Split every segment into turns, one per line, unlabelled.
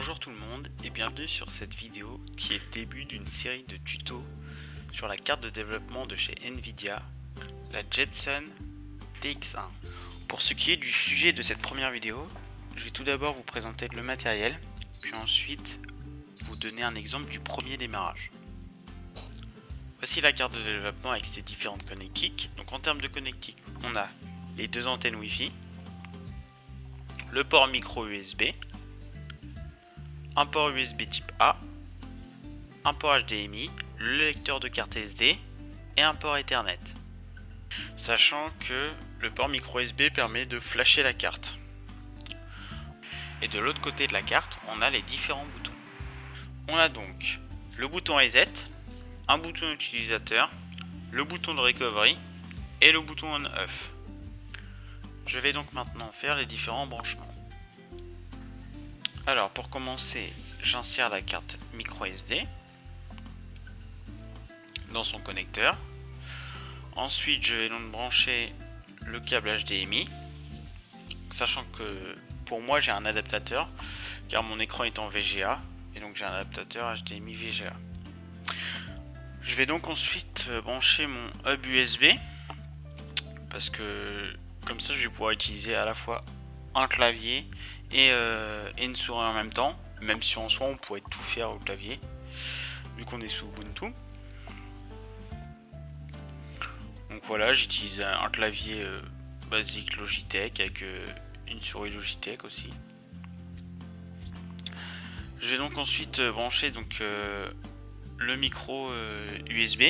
Bonjour tout le monde et bienvenue sur cette vidéo qui est le début d'une série de tutos sur la carte de développement de chez Nvidia, la Jetson TX1. Pour ce qui est du sujet de cette première vidéo, je vais tout d'abord vous présenter le matériel, puis ensuite vous donner un exemple du premier démarrage. Voici la carte de développement avec ses différentes connectiques. Donc en termes de connectiques, on a les deux antennes Wi-Fi, le port micro USB, un port USB type A, un port HDMI, le lecteur de carte SD et un port Ethernet. Sachant que le port micro USB permet de flasher la carte. Et de l'autre côté de la carte, on a les différents boutons. On a donc le bouton Reset, un bouton utilisateur, le bouton de recovery et le bouton on-off. Je vais donc maintenant faire les différents branchements. Alors pour commencer, j'insère la carte micro SD dans son connecteur. Ensuite, je vais donc brancher le câble HDMI, sachant que pour moi j'ai un adaptateur car mon écran est en VGA et donc j'ai un adaptateur HDMI VGA. Je vais donc ensuite brancher mon hub USB parce que comme ça je vais pouvoir utiliser à la fois un clavier et une souris en même temps, même si en soi on pourrait tout faire au clavier vu qu'on est sous Ubuntu. Donc voilà, j'utilise un clavier basique Logitech avec une souris Logitech aussi. Je vais donc ensuite brancher le micro USB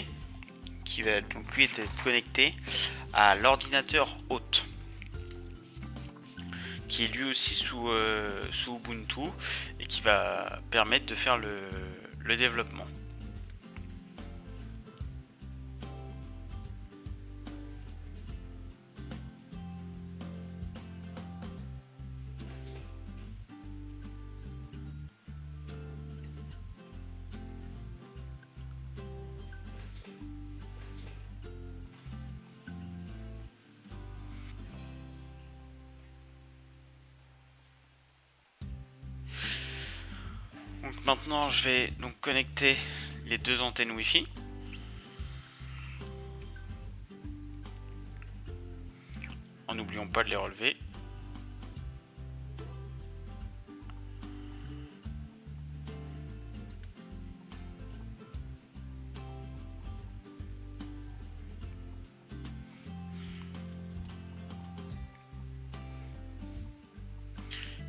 qui va donc lui être connecté à l'ordinateur hôte, qui est lui aussi sous Ubuntu et qui va permettre de faire le développement. Donc maintenant je vais donc connecter les deux antennes Wi-Fi. En n'oublions pas de les relever.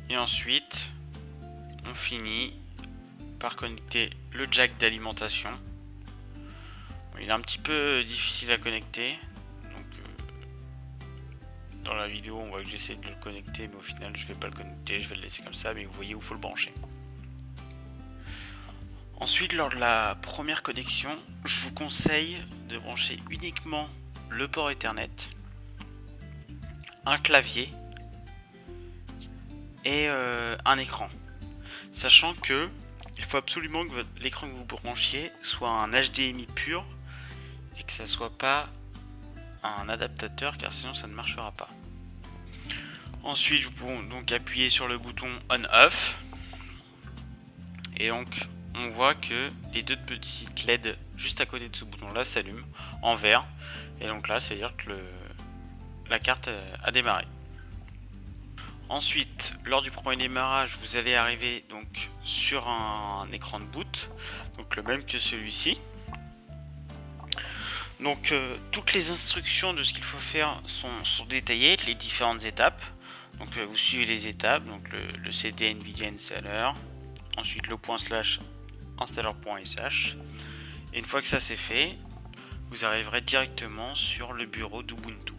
Et ensuite, on finit par connecter le jack d'alimentation. Il est un petit peu difficile à connecter. Donc, dans la vidéo, on voit que j'essaie de le connecter, mais au final, je vais pas le connecter. Je vais le laisser comme ça, mais vous voyez où il faut le brancher. Ensuite, lors de la première connexion, je vous conseille de brancher uniquement le port Ethernet, un clavier et un écran, sachant que il faut absolument que l'écran que vous branchiez soit un HDMI pur et que ça soit pas un adaptateur, car sinon ça ne marchera pas. Ensuite, vous pouvez donc appuyer sur le bouton on/off et donc on voit que les deux petites LED juste à côté de ce bouton là s'allument en vert, et donc là c'est à dire que la carte a démarré. Ensuite, lors du premier démarrage, vous allez arriver donc sur un écran de boot, donc le même que celui-ci. Donc toutes les instructions de ce qu'il faut faire sont détaillées, les différentes étapes. Donc vous suivez les étapes, donc le cd NVIDIA installer, ensuite le / installer.sh, et une fois que ça c'est fait, vous arriverez directement sur le bureau d'Ubuntu.